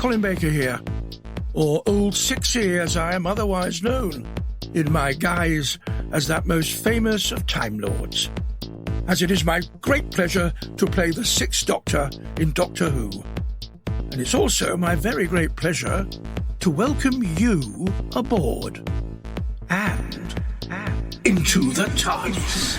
Colin Baker here, or Old Sixy as I am otherwise known, in my guise as that most famous of Time Lords, as it is my great pleasure to play the Sixth Doctor in Doctor Who. And it's also my very great pleasure to welcome you aboard and into the TARDIS.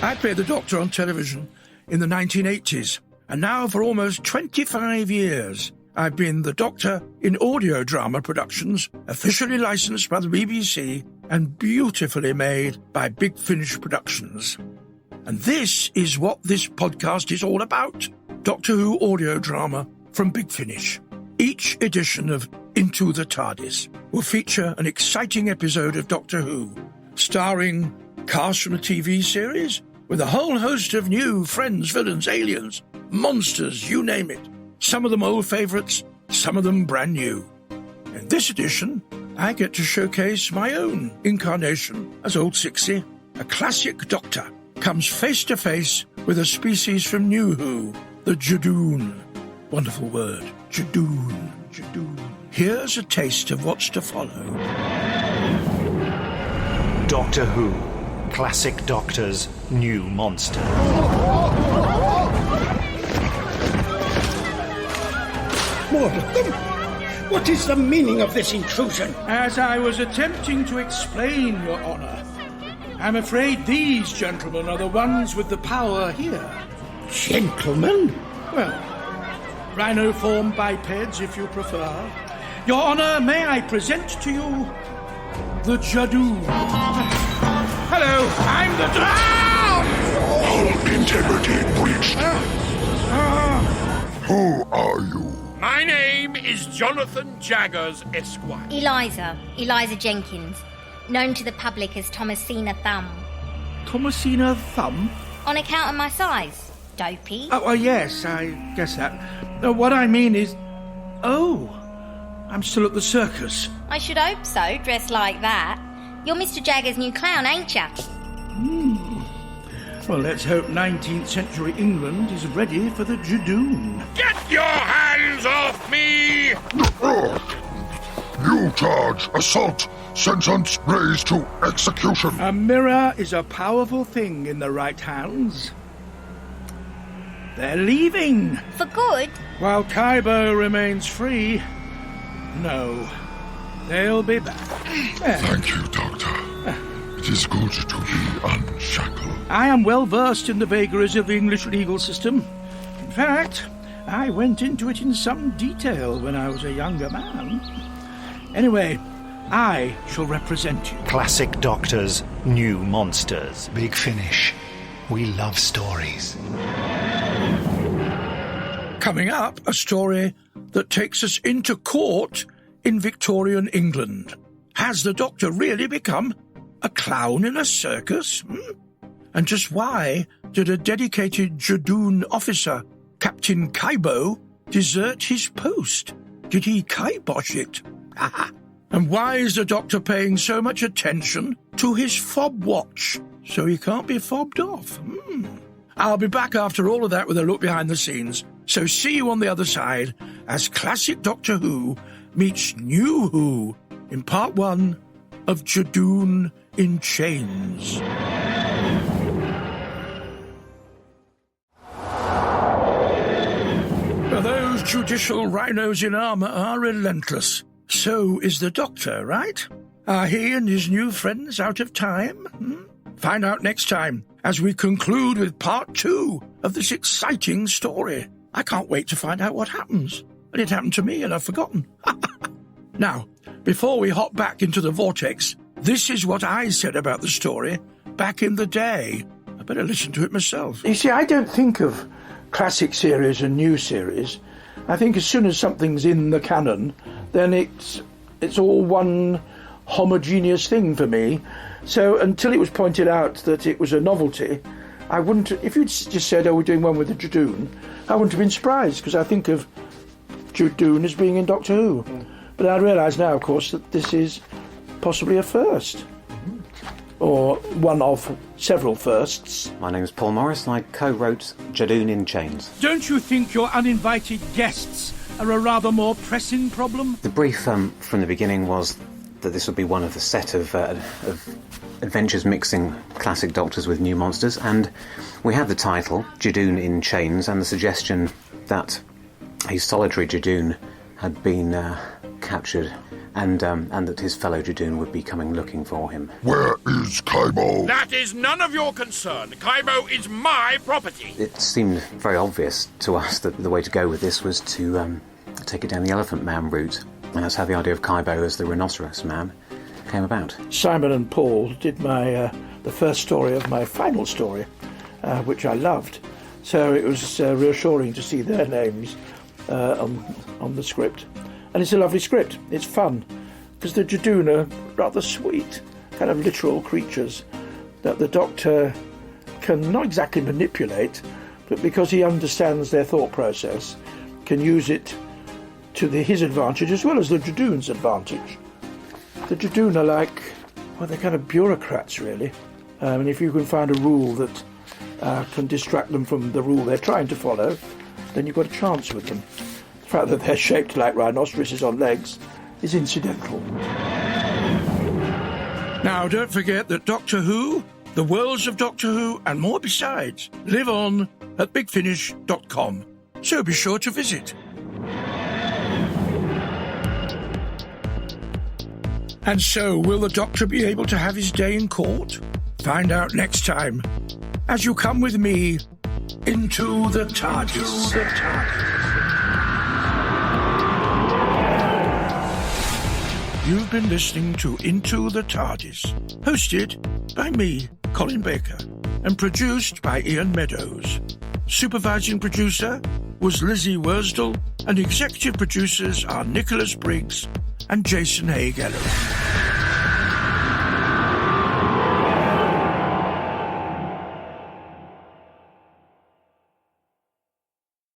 I played the Doctor on television in the 1980s, and now for almost 25 years I've been the Doctor in audio drama productions, officially licensed by the BBC and beautifully made by Big Finish Productions. And this is what this podcast is all about, Doctor Who audio drama from Big Finish. Each edition of Into the TARDIS will feature an exciting episode of Doctor Who, starring cast from the TV series, with a whole host of new friends, villains, aliens, monsters, you name it. Some of them old favourites, some of them brand new. In this edition, I get to showcase my own incarnation as Old Sixy. A classic Doctor comes face to face with a species from New Who, the Judoon. Wonderful word, Judoon. Here's a taste of what's to follow. Doctor Who. Classic Doctor's new monster. More of them? What is the meaning of this intrusion? As I was attempting to explain, Your Honour, I'm afraid these gentlemen are the ones with the power here. Gentlemen? Well, rhino-form bipeds, if you prefer. Your Honour, may I present to you the Judoon. Hello, I'm the... All integrity breached. Who are you? My name is Jonathan Jaggers, Esquire. Eliza Jenkins, known to the public as Thomasina Thumb. Thomasina Thumb? On account of my size, dopey. Oh, yes, I guess that. No, what I mean is... Oh, I'm still at the circus. I should hope so, dressed like that. You're Mr. Jagger's new clown, ain't ya? Well, let's hope 19th century England is ready for the Judoon. Get your hands off me! You charge assault, sentence raised to execution. A mirror is a powerful thing in the right hands. They're leaving. For good? While Kaibo remains free, no, they'll be back. Thank you, Doctor. It is good to be unshackled. I am well versed in the vagaries of the English legal system. In fact, I went into it in some detail when I was a younger man. Anyway, I shall represent you. Classic Doctor's new monsters. Big Finish. We love stories. Coming up, a story that takes us into court in Victorian England. Has the Doctor really become a clown in a circus? And just why did a dedicated Judoon officer, Captain Kaibo, desert his post? Did he kibosh it? And why is the Doctor paying so much attention to his fob watch, so he can't be fobbed off? I'll be back after all of that with a look behind the scenes, so see you on the other side as classic Doctor Who meets New Who in part 1 of Judoon in Chains. Now, those judicial rhinos in armour are relentless. So is the Doctor, right? Are he and his new friends out of time? Find out next time as we conclude with part 2 of this exciting story. I can't wait to find out what happens. And it happened to me and I've forgotten. Now, before we hop back into the vortex, this is what I said about the story back in the day. I better listen to it myself. You see, I don't think of classic series and new series. I think as soon as something's in the canon, then it's all one homogeneous thing for me. So until it was pointed out that it was a novelty, I wouldn't, if you'd just said, oh, we're doing one with the Judoon, I wouldn't have been surprised, because I think of Judoon as being in Doctor Who. But I realise now, of course, that this is possibly a first. Or one of several firsts. My name is Paul Morris and I co-wrote Judoon in Chains. Don't you think your uninvited guests are a rather more pressing problem? The brief from the beginning was that this would be one of the set of adventures mixing classic Doctors with new monsters, and we had the title, Judoon in Chains, and the suggestion that a solitary Judoon had been captured and that his fellow Judoon would be coming looking for him. Where is Kaibo? That is none of your concern. Kaibo is my property. It seemed very obvious to us that the way to go with this was to take it down the Elephant Man route, and that's how the idea of Kaibo as the Rhinoceros Man came about. Simon and Paul did my the first story of my final story, which I loved. So it was reassuring to see their names on the script. And it's a lovely script. It's fun, because the Judoon are rather sweet, kind of literal creatures that the Doctor can not exactly manipulate, but because he understands their thought process, can use it to his advantage as well as the Judoon's advantage. The Judoon are like, well, they're kind of bureaucrats, really. And if you can find a rule that can distract them from the rule they're trying to follow, then you've got a chance with them. The fact that they're shaped like rhinoceroses on legs is incidental. Now, don't forget that Doctor Who, the worlds of Doctor Who, and more besides, live on at bigfinish.com. So be sure to visit. And so, will the Doctor be able to have his day in court? Find out next time, as you come with me into the TARDIS. You've been listening to Into the TARDIS, hosted by me, Colin Baker, and produced by Ian Meadows. Supervising producer was Lizzie Wursdell, and executive producers are Nicholas Briggs and Jason Haig-Ellery.